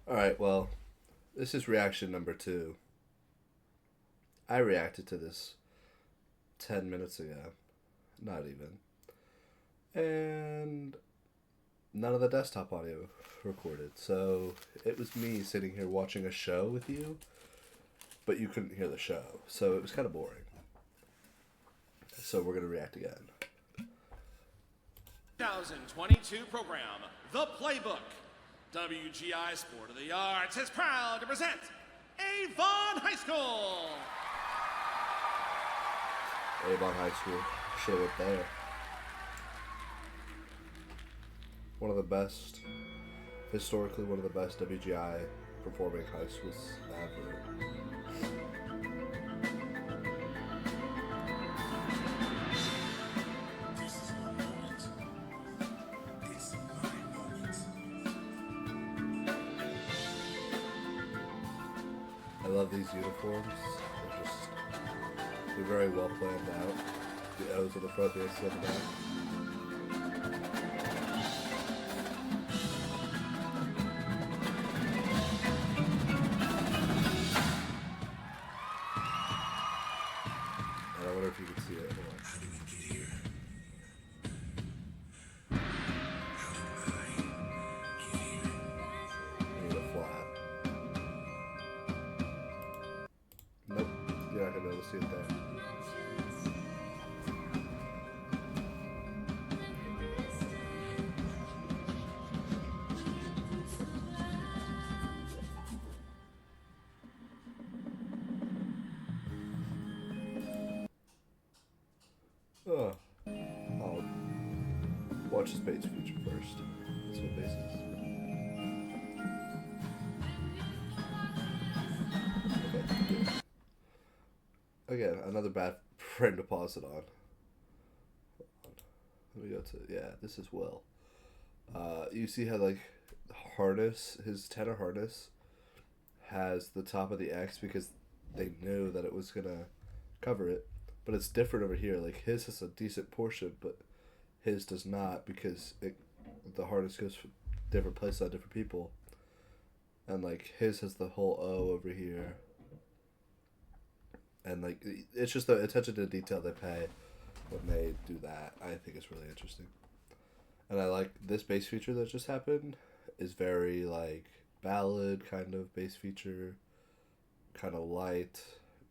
Alright, well, this is reaction number 2. I reacted to this 10 minutes ago. Not even. And none of the desktop audio recorded. So it was me sitting here watching a show with you, but you couldn't hear the show. So it was kind of boring. So we're going to react again. 2022 program, The Playbook. WGI Sport of the Arts is proud to present Avon High School. Avon High School. Should have there. One of the best, historically one of the best WGI performing high schools ever. I love these uniforms. They're very well planned out. The O's on the front, the X's on the back. And I wonder if you can see it. Hold on. How did we get here? I need a flat. Nope, you're not gonna be able to see it there. Oh, I'll watch his base feature first. That's what base is. Okay, good. Again, another bad frame to pause it on. Hold on. Let me go to, yeah, this is Will. You see how, like, the harness, his tenor harness, has the top of the X because they knew that it was gonna cover it. But it's different over here. Like, his has a decent portion, but his does not because the harness goes for different places on different people. And, like, his has the whole O over here. And, like, it's just the attention to detail they pay when they do that. I think it's really interesting. And I like this bass feature that just happened is very, like, ballad kind of bass feature. Kind of light,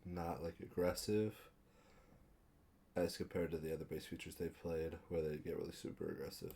not, like, aggressive. As compared to the other bass features they've played, where they get really super aggressive.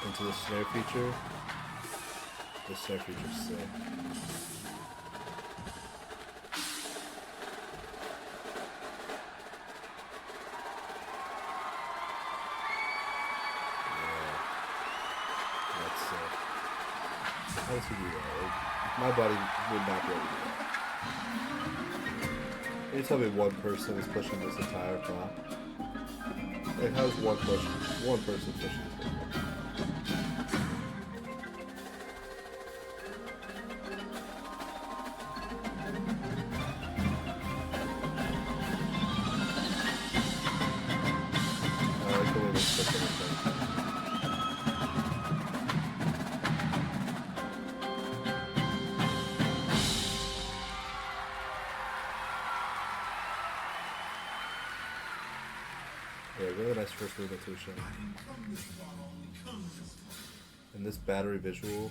Into the snare feature. The snare feature's sick. Yeah. That's sick. How does he do that? Like, my body would not be able to do that. Can you tell me one person is pushing this entire prop? Like, how's one person pushing this prop? Yeah, really nice first move into a shot. And this battery visual,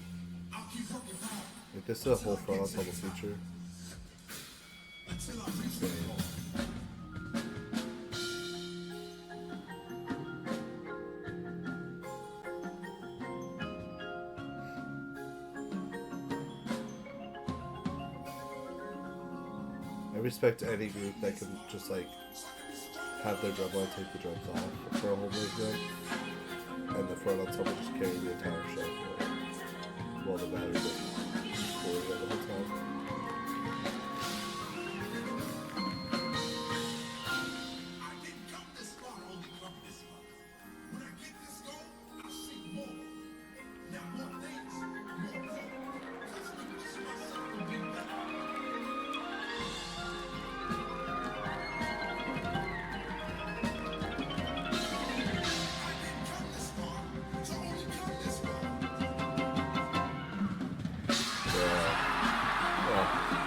like this is a whole front ensemble feature. Insane. I respect any group that can just like have their drumline take the drums off for a whole movement, and the front ensemble just carry the entire show for it. while the battery was recording the whole time.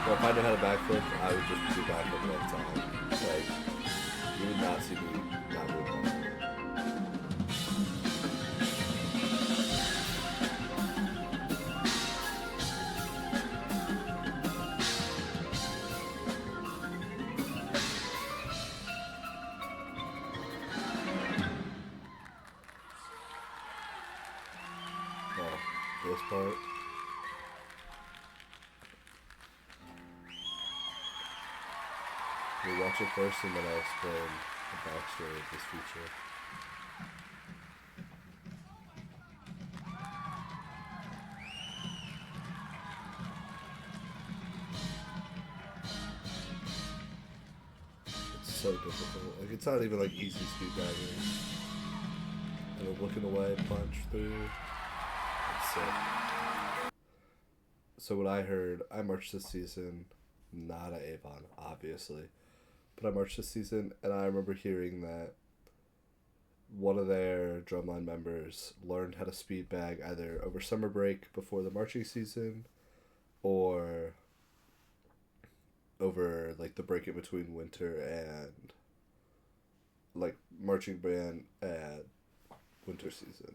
Well, if I knew how to backflip, I would just do backflip all the time. Like, you would not see me not doing that. Oh, this part. We'll watch it first and then I'll explain the backstory of this feature. It's so difficult. Like, it's not even like easy speed bagging. And I'm looking away, punch through. It's sick. So what I heard, I marched this season, not at Avon, obviously. But I marched this season, and I remember hearing that one of their Drumline members learned how to speed bag either over summer break before the marching season, or over like the break in between winter and like marching band and winter season.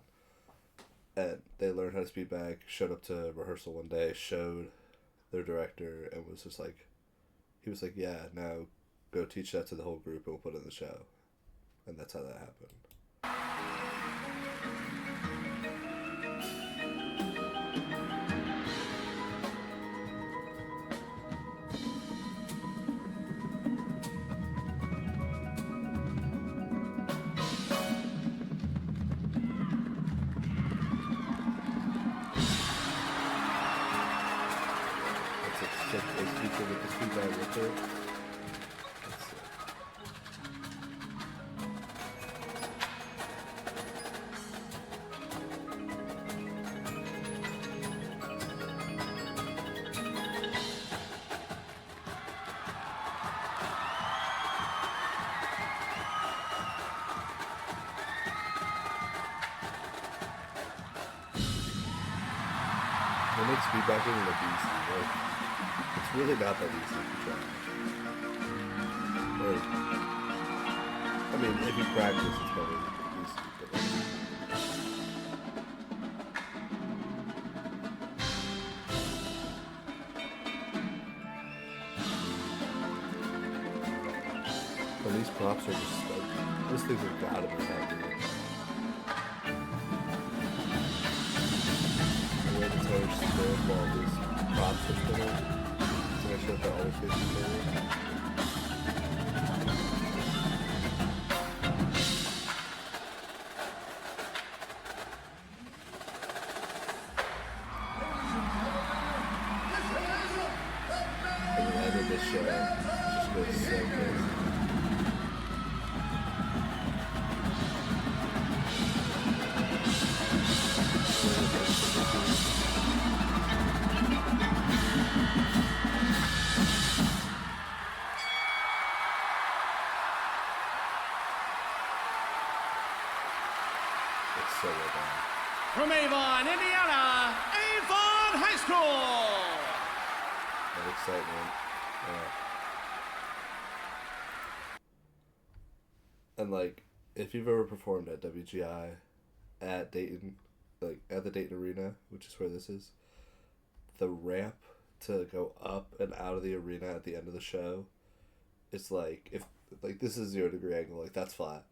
And they learned how to speed bag, showed up to rehearsal one day, showed their director, and was just like, he was like, yeah, now go teach that to the whole group and we'll put it in the show. And that's how that happened. That's a sick bass feature with the speed bag with it. It makes feedbacking look easy. Like, it's really not that easy to try. Like, I mean, if you practice, it's probably easy. But like, but these props are just like, those things have gotta be happening. The tires spin while these props are spinning to make sure that they're always facing forward. And the end of this show just goes so crazy. It's so well done. From Avon, Indiana, Avon High School. That excitement. Yeah. And like, if you've ever performed at WGI at Dayton, like at the Dayton Arena, which is where this is, the ramp to go up and out of the arena at the end of the show, it's like, if like this is 0 degree angle, like that's flat,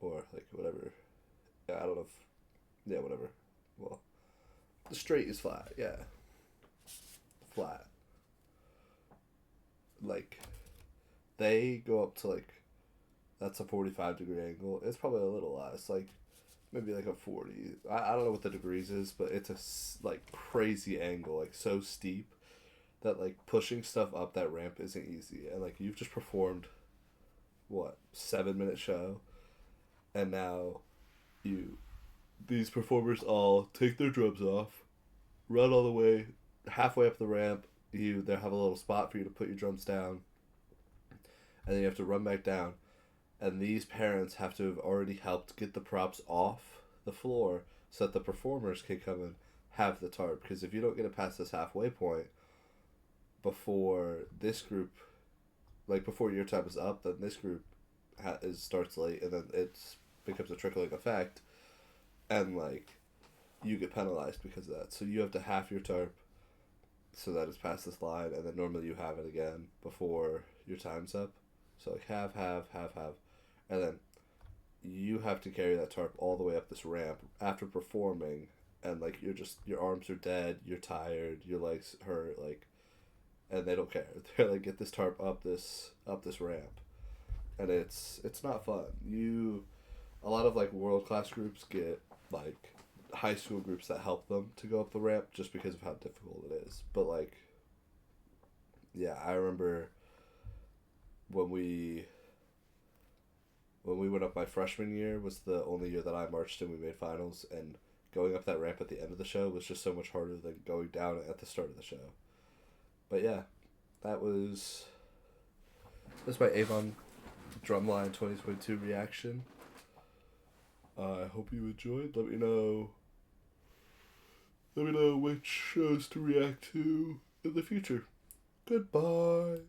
or like whatever. Yeah, I don't know if, yeah, whatever. Well, the straight is flat, yeah. Flat. Like, they go up to like, that's a 45 degree angle. It's probably a little less. Like, maybe like a 40. I don't know what the degrees is, but it's a like crazy angle, like so steep that like pushing stuff up that ramp isn't easy. And like you've just performed what 7-minute show, and now these performers all take their drums off, run all the way halfway up the ramp. They have a little spot for you to put your drums down, and then you have to run back down. And these parents have to have already helped get the props off the floor so that the performers can come and have the tarp. Because if you don't get it past this halfway point before this group, like before your time is up, then this group starts late, and then it becomes a trickling effect, and like you get penalized because of that. So you have to half your tarp so that it's past this line, and then normally you have it again before your time's up. So like have, and then you have to carry that tarp all the way up this ramp after performing, and like your arms are dead, you're tired, your legs hurt, like, and they don't care. They're like, get this tarp up this ramp, and it's not fun. A lot of like world class groups get like high school groups that help them to go up the ramp just because of how difficult it is. But like, yeah, I remember when we went up my freshman year was the only year that I marched and we made finals, and going up that ramp at the end of the show was just so much harder than going down it at the start of the show. But yeah, that's my Avon Drumline 2022 reaction. I hope you enjoyed. Let me know which shows to react to in the future. Goodbye.